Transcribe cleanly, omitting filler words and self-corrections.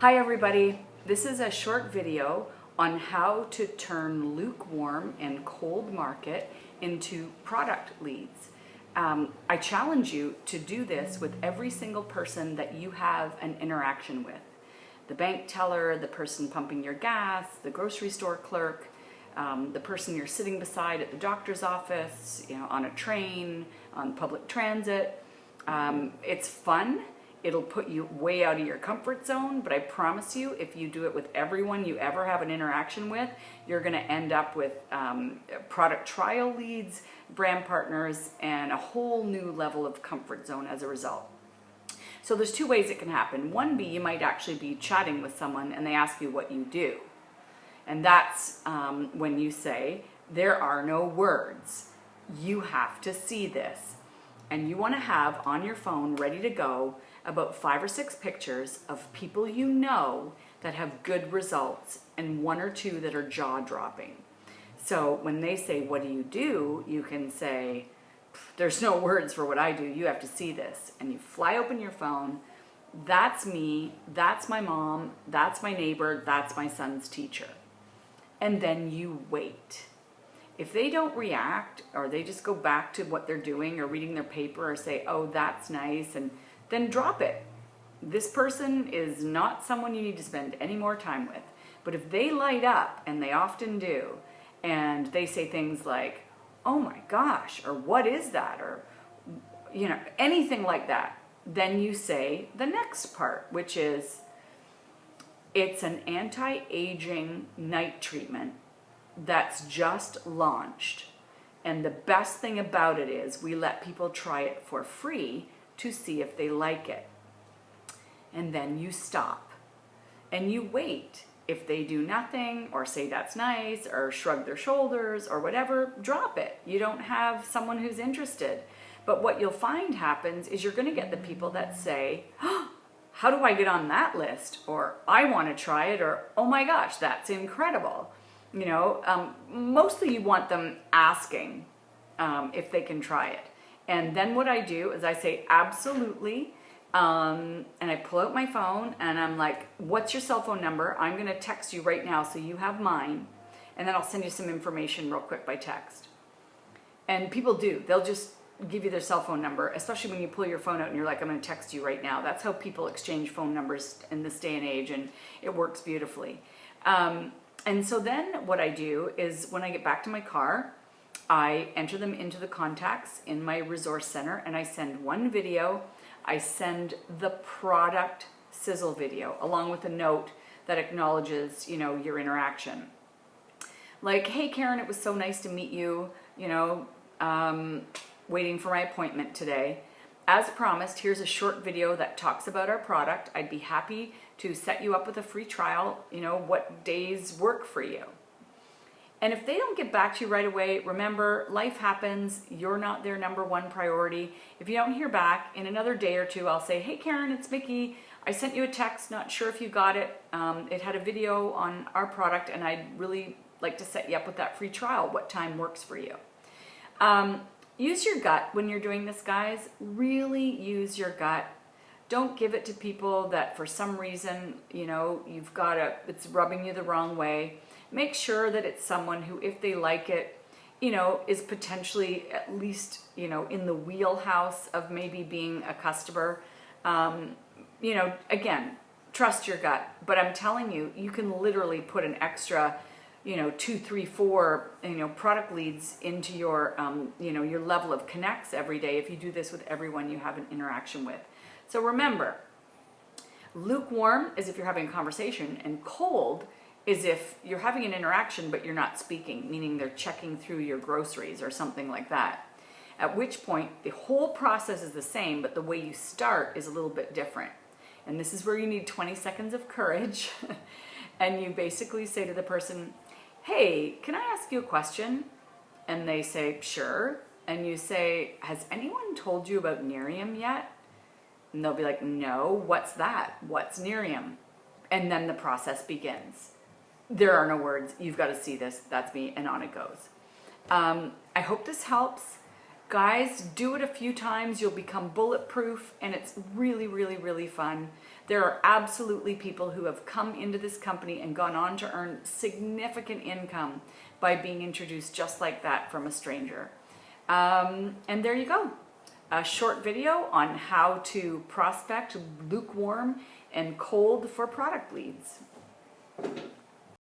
Hi everybody, this is a short video on how to turn lukewarm and cold market into product leads. I challenge you to do this with every single person that you have an interaction with. The bank teller, the person pumping your gas, the grocery store clerk, the person you're sitting beside at the doctor's office, on a train, on public transit. It's fun. It'll put you way out of your comfort zone, but I promise you, if you do it with everyone you ever have an interaction with, you're going to end up with product trial leads, brand partners, and a whole new level of comfort zone as a result. So there's two ways it can happen. One be, you might actually be chatting with someone and they ask you what you do. And that's when you say, there are no words. You have to see this. And you want to have on your phone ready to go about 5 or 6 pictures of people you know that have good results and 1 or 2 that are jaw-dropping. So when they say, what do? You can say, there's no words for what I do. You have to see this. And you fly open your phone. That's me. That's my mom. That's my neighbor. That's my son's teacher. And then you wait. If they don't react, or they just go back to what they're doing or reading their paper or say, oh, that's nice, and then drop it. This person is not someone you need to spend any more time with. But if they light up, and they often do, and they say things like, oh my gosh, or what is that, or anything like that, then you say the next part, which is, it's an anti-aging night treatment that's just launched. And the best thing about it is we let people try it for free to see if they like it. And then you stop and you wait. If they do nothing or say that's nice or shrug their shoulders or whatever, drop it. You don't have someone who's interested. But what you'll find happens is you're going to get the people that say, oh, how do I get on that list? Or I want to try it, or oh my gosh, that's incredible. Mostly you want them asking if they can try it. And then what I do is I say, absolutely. And I pull out my phone and I'm like, what's your cell phone number? I'm going to text you right now so you have mine. And then I'll send you some information real quick by text. And people do. They'll just give you their cell phone number, especially when you pull your phone out and you're like, I'm going to text you right now. That's how people exchange phone numbers in this day and age, and it works beautifully. And so then what I do is when I get back to my car, I enter them into the contacts in my resource center and I send one video. I send the product sizzle video along with a note that acknowledges, your interaction. Like, hey Karen, it was so nice to meet you, waiting for my appointment today. As promised, here's a short video that talks about our product. I'd be happy to set you up with a free trial, what days work for you. And if they don't get back to you right away, remember, life happens. You're not their number one priority. If you don't hear back, in another day or two, I'll say, hey Karen, it's Mickey. I sent you a text, not sure if you got it. It had a video on our product and I'd really like to set you up with that free trial. What time works for you? Use your gut when you're doing this, guys. Really use your gut. Don't give it to people that for some reason, it's rubbing you the wrong way. Make sure that it's someone who, if they like it, is potentially at least, in the wheelhouse of maybe being a customer. Again, trust your gut. But I'm telling you, you can literally put an extra 2, 3, 4, product leads into your, your level of connects every day if you do this with everyone you have an interaction with. So remember, lukewarm is if you're having a conversation, and cold is if you're having an interaction but you're not speaking, meaning they're checking through your groceries or something like that. At which point, the whole process is the same, but the way you start is a little bit different. And this is where you need 20 seconds of courage. And you basically say to the person, hey, can I ask you a question? And they say, sure. And you say, has anyone told you about Nerium yet? And they'll be like, no, what's that? What's Nerium? And then the process begins. There are no words. You've got to see this. That's me. And on it goes. I hope this helps. Guys, do it a few times. You'll become bulletproof, and it's really, really, really fun. There are absolutely people who have come into this company and gone on to earn significant income by being introduced just like that from a stranger. And there you go. A short video on how to prospect lukewarm and cold for product leads.